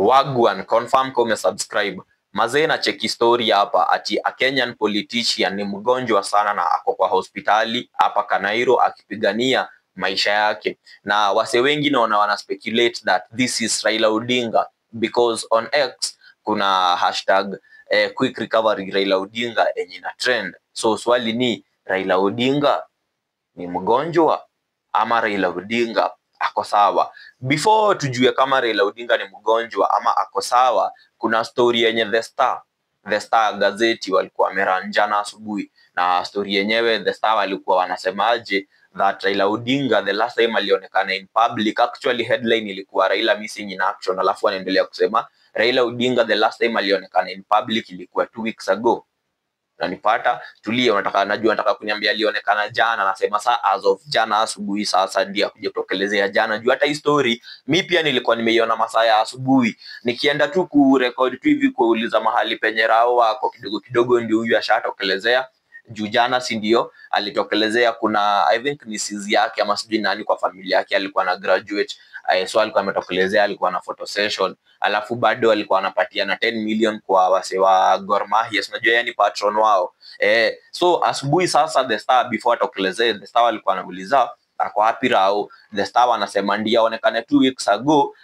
Wagwan, confirm kama umesubscribe. Mazee na cheki story hapa ati a Kenyan politician ni mgonjwa sana na ako kwa hospitali hapa Kanairo akipigania maisha yake. Na wase wengi naona wana speculate that this is Raila Odinga because on X kuna hashtag quick recovery Raila Odinga yenye ina trend. So swali ni Raila Odinga ni mgonjwa ama Raila Odinga ako sawa? Before tujue kama Raila Odinga ni mgonjwa ama ako sawa, kuna story yenye The Star gazeti walikuwa wameranjana asubuhi, na story yenyewe The Star walikuwa wanasemaje that Raila Odinga the last time alionekana in public, actually headline ilikuwa Raila missing in action, alafu anaendelea kusema Raila Odinga the last time alionekana in public ilikuwa 2 weeks ago. Unanipata? Tulia, nataka kuniambia alionekana jana, nasema saa as of jana asubuhi, sasa ndio kuja kutokelezea jana. Juu hata hii story mimi pia nilikuwa nimeiona masaa ya asubuhi, nikienda tu kurecord tu hivi kuuliza mahali penye Rao wako kidogo kidogo, ndio huyu ashatokelezea. Juu jana si ndio alitokelezea, kuna I think ni sizi yake ama sijui nani kwa familia yake alikuwa na graduate, so alikuwa ametokelezea, alikuwa na photo session, alafu bado alikuwa anapatia na 10 million kwa wase wa Gor Mahia, unajua yani patron wao. So asubuhi sasa The Star before atokelezee, The Star alikuwa anauliza ako wapi Rao. The Star wanasema ndio aonekane 2 weeks ago.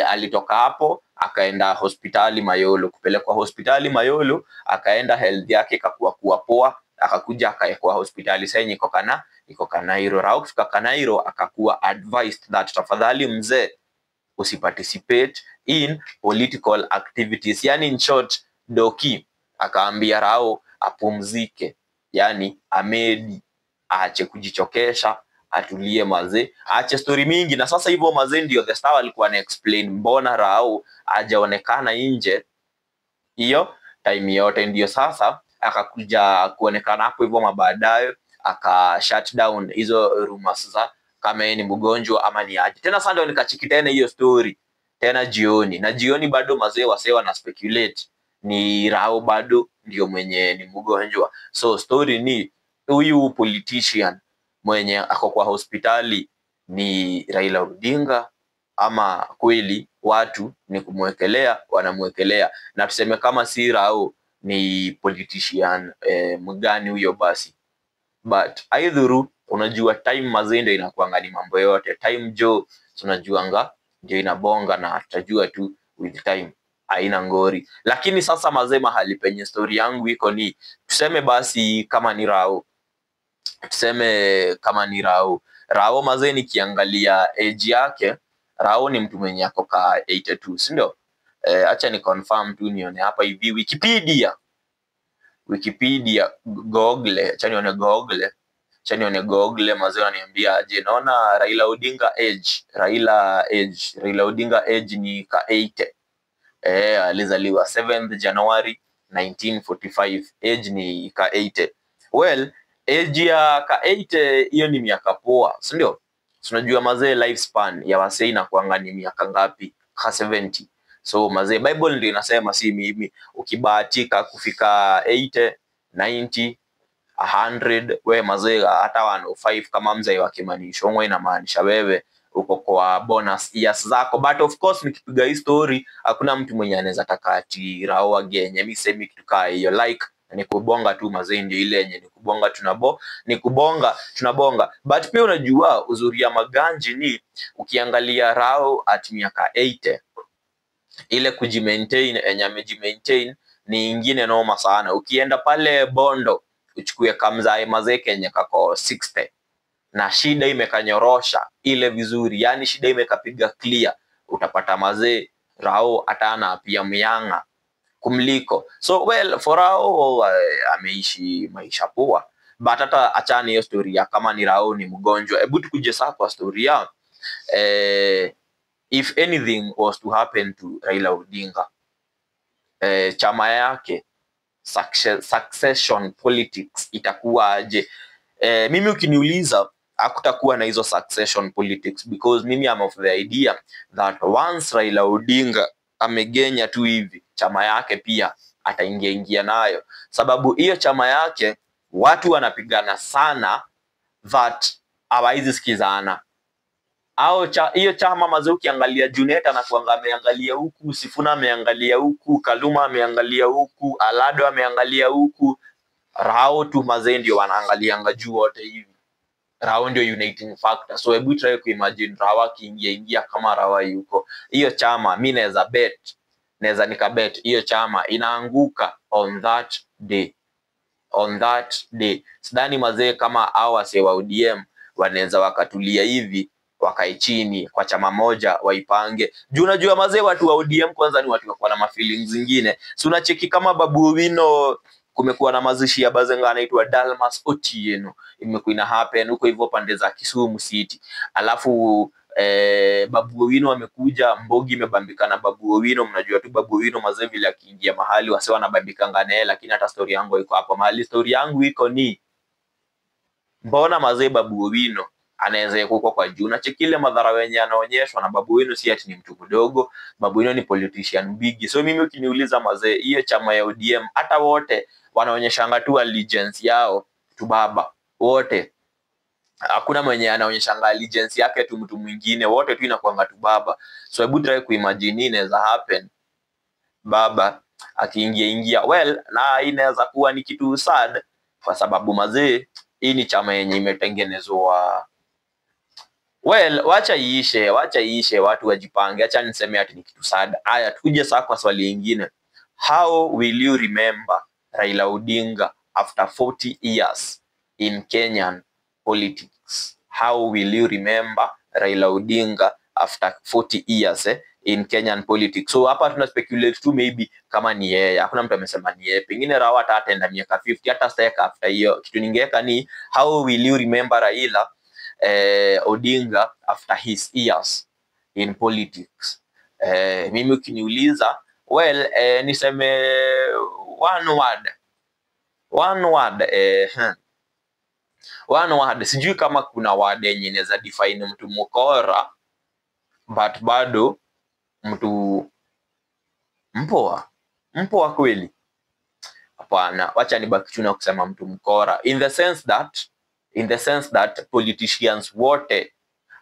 Alitoka hapo akaenda hospitali Mayolo, kupelekwa hospitali Mayolo, akaenda health yake ikakuwa poa, akakuja akaekwa hospitali sasa iko Kanairo. Rao kufika Kanairo akakuwa advised that tafadhali mzee usiparticipate in political activities, yani in short Doki akaambia Rao apumzike, yani amedi aache kujichokesha, atulie mazee, aache story mingi. Na sasa hivyo mazee ndio The Star alikuwa na explain mbona Rao hajaonekana nje hiyo time yote, ndio sasa akakuja kuonekana hapo hivyo mabaadaye aka shut down hizo rumors za kama yeye ni mgonjwa ama ni aje. Tena sasa ndio nikachiki tena hiyo story tena jioni, na jioni bado mazee wasewa na speculate ni Rao bado ndio mwenye ni mgonjwa. So story ni huyu politician mwenye ako kwa hospitali ni Raila Odinga ama kweli watu ni kumwekelea, wanamwekelea. Na tuseme kama si Rao ni politician mgani huyo basi. But aidhuru unajua time mazee ndio inakuanga ni mambo yote. Time jo tunajuanga ndio inabonga, na tutajua tu with time, haina ngori. Lakini sasa mazee mahali penye story yangu iko ni tuseme basi kama ni Rao. Tuseme kama ni Rao. Rao mazee nikiangalia age yake, Rao ni mtu mwenye ako ka 82, si ndio? Acha ni confirm tu nione hapa hivi Wikipedia Google, acha nione Google mazee ananiambia aje. Naona Raila Odinga age ni ka 80. Alizaliwa 7th January 1945, age ni ka 80. Well, age ya ka 80 hiyo ni miaka poa, si ndio? Tunajua mazee lifespan ya wasee inakuanga ni miaka ngapi? Ka 70. So mazee Bible ndio inasema, si mimi, ukibahatika kufika 80, 90, 100, we mazee hata 105 kama mzee wa Kimani Ichung'wah, inamaanisha wewe uko kwa bonus years zako. But of course nikipiga hii story hakuna mtu mwenye anaweza taka ati Rao agenye. Mimi semi kitu kaa hiyo, like ni kubonga tu mazee, ndio ile yenye ni kubonga tunabonga. But pia unajua uzuri ya maganji ni ukiangalia Rao at miaka 80, ile kujimaintain yenye amejimaintain ni ingine noma sana. Ukienda pale Bondo uchukue kamzae mazee kenye kako 60 na shida imekanyorosha ile vizuri, yani shida imekapiga clear, utapata mazee Rao atana pia myanga kumliko. So well for Rao ameishi maisha poa. But hata achani hiyo story ya kama ni Rao ni mgonjwa, hebu tukuje sasa kwa story ya if anything was to happen to Raila Odinga, chama yake succession politics itakuwa aje? Mimi ukiniuliza hakutakuwa na hizo succession politics, because mimi am of the idea that once Raila Odinga amegenya tu hivi, chama yake pia ataingia nayo, sababu hiyo chama yake watu wanapigana sana that hawaizi sikizana. hiyo chama mazee, ukiangalia Junet anakuanga ameangalia huku, Sifuna ameangalia huku, Kaluma ameangalia huku, Alado ameangalia huku, Rao tu mazee ndio wanaangalianga juu wote hivi. Rao ndio uniting factor. So hebu try kuimagine Rao akiingia kama Rao yuko. Hiyo chama mimi naweza nikabet hiyo chama inaanguka on that day. Sidhani mazee kama hao wase wa ODM wanaweza wakatulia hivi wakae chini kwa chama moja waipange. Juu unajua mazee watu wa ODM kwanza ni watu wako na mafeelings zingine. Si unacheki kama Babu Owino kumekuwa na mazishi ya bazenga anaitwa Dalmas Otieno imekuwa ina happen huko hivyo pande za Kisumu City. Alafu Babu Owino amekuja, Mbogi imebambika na Babu Owino. Mnajua tu Babu Owino mazee vile akiingia mahali wase wanabambikanga naye, lakini hata story yangu iko hapo. Mahali story yangu iko ni mbona mazee Babu Owino anaweza kuko kwa juu na chekile madhara wenye anaonyeshwa na Babu Owino. Si ati ni mtu mdogo, Babu Owino ni politician big. So mimi ukiniuliza mazee, hiyo chama ya ODM hata wote wanaonyeshanga tu allegiance yao tu baba wote. Hakuna mwenye anaonyeshanga allegiance yake tu mtu mwingine, wote tu inakuanga tu baba. So hebu try kuimagine inaweza happen baba akiingia well, na inaweza kuwa ni kitu sad kwa sababu mazee hii ni chama yenye imetengenezwa well. Wacha iishe watu wajipange. Acha niseme ati ni kitu sad. Haya, tuje sasa kwa swali lingine. How will you remember Raila Odinga after 40 years in Kenyan politics? How will you remember Raila Odinga after 40 years in Kenyan politics? So hapa tuna speculate tu maybe kama ni yeye. Hakuna mtu amesema ni yeye. Pengine Raila ataenda miaka 50 hata steka after hiyo. Kitu ningeweka ni how will you remember Raila Odinga after his years in politics. Mimi ukiniuliza well, niseme one word. Sijui kama kuna word yenye inaweza define mtu mkora but bado mtu mpoa kweli. Hapana, wacha nibaki tu na kusema mtu mkora in the sense that politicians wote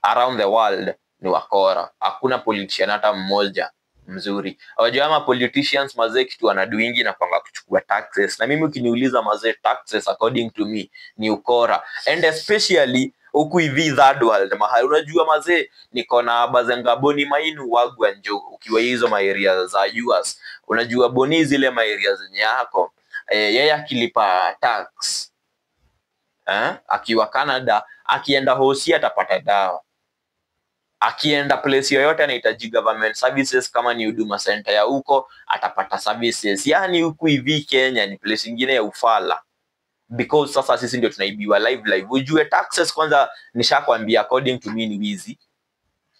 around the world ni wakora. Hakuna politician hata mmoja mzuri. Wajua ama politicians mazee kitu wanadoingi na kwanga kuchukua taxes. Na mimi ukiniuliza mazee, taxes according to me ni ukora, and especially huku hivi third world mahali. Unajua mazee, niko na bazenga Boni Mainu wagwa njo ukiwa hizo maeria za US. Unajua Boni zile maeria zenye yako yeye akilipa tax akiwa Canada, akienda hosi atapata dawa, akienda place yoyote anahitaji government services kama ni huduma center ya huko atapata services. Yani huku hivi Kenya ni place nyingine ya ufala, because sasa sisi ndio tunaibiwa live. Ujue taxes kwanza nishakwambia according to me ni wizi,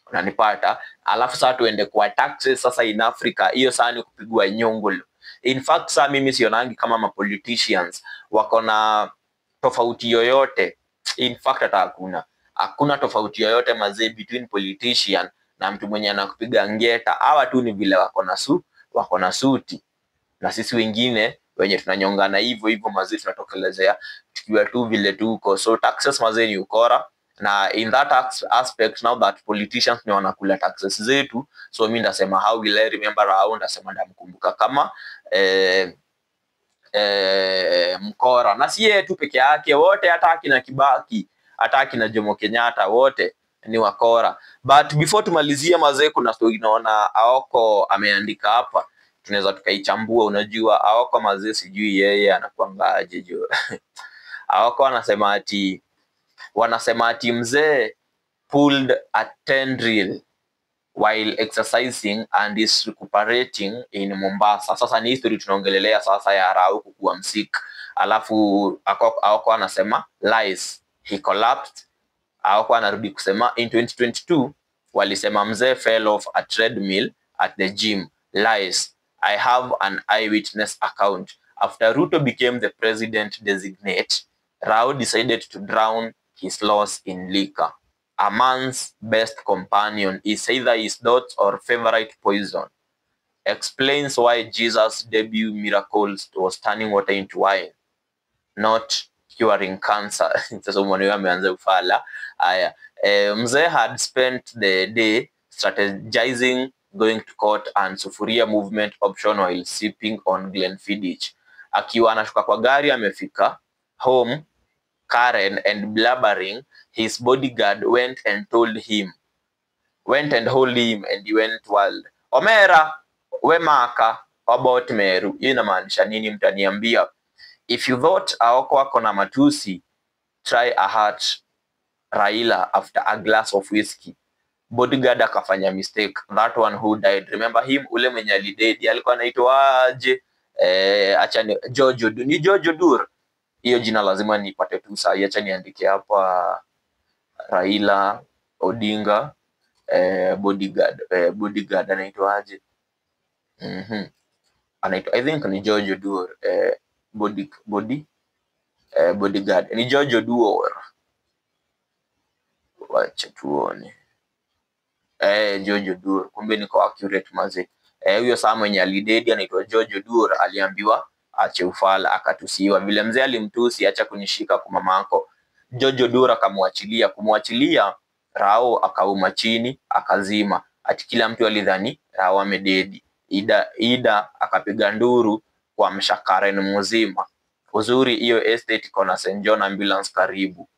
unanipata? Alafu sasa tuende kwa taxes sasa in Africa, hiyo sana ni kupigwa nyongolo. In fact sasa mimi sionangi kama ma politicians wako na tofauti yoyote. In fact hata hakuna tofauti yoyote mazee between politician na mtu mwenye anakupiga ngeta. Hawa tu ni vile wako na suti, na sisi wengine wenye tunanyongana hivyo mazee tunatokelezea tukiwa tu vile tuko. So taxes mazee ni ukora, na in that aspect now that politicians ni wanakula taxes zetu, so mimi ndasema how will I remember Raila, ndasema ndamkumbuka kama mkora. Na si yeye tu peke yake, wote hata akina Kibaki, hata akina Jomo Kenyatta, wote ni wakora. But before tumalizie mazee, kuna story naona Aoko ameandika hapa, tunaweza tukaichambua. Unajua Aoko mazee, sijui yeye anakuangaje jo. Aoko wanasema ati mzee pulled a tendril while exercising and is recuperating in Mombasa. Sasa ni history tunaongelelea sasa ya Rao kuwa msik. Alafu Aoko anasema lies, he collapsed. Aoko anarudi kusema in 2022 walisema mzee fell off a treadmill at the gym. Lies, I have an eyewitness account. After Ruto became the president designate, Rao decided to drown his loss in liquor. A man's best companion is either his doubts or favorite poison. Explains why Jesus' debut miracles was turning water into wine, not curing cancer. Sasa mwana ameanza ufala. Haya, Mzee had spent the day strategizing, going to court and sufuria movement option while sipping on Glenfiddich. Akiwa anashuka kwa gari amefika home, Karen and blubbering, his bodyguard went and hold him and he went wild. Omera, we maka, about Meru. Hii inamaanisha nini mtaniambia? If you thought Aoko ako na matusi, try a heart Raila after a glass of whiskey. Bodyguard akafanya mistake. That one who died. Remember him, ule mwenye alidedi alikuwa anaitwa aje? Acha ni George Odur. Hiyo jina lazima nipate tu saa. Acha niandike hapa Raila Odinga bodyguard anaitwa aje? Anaitwa, I think ni George Odur. Bodyguard ni George Odur. Wacha tuone. George Odur, kumbe niko accurate maze. Huyo saa mwenye alidedi anaitwa George Odur, aliambiwa ache ufala, akatusiwa. Vile mzee alimtusi, acha kunishika kwa mamako, George Odur akamwachilia, Rao akauma chini, akazima. Ati kila mtu alidhani Rao amededi. Ida akapiga nduru kwa mshakaren mzima. Uzuri hiyo estate iko na St. John ambulance karibu.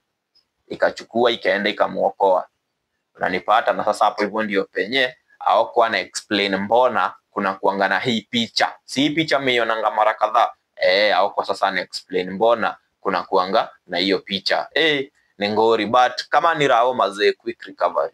Ikachukua ikaenda ikamuokoa. Unanipata? Na sasa hapo hivyo ndio penye Aoko ana explain mbona kuna kuangana hii picha. Si hii picha mmeionanga mara kadhaa. Aoko sasa ana explain mbona kuna kuanga na hiyo picha. Ni ngori, but kama ni Rao mazee, quick recovery.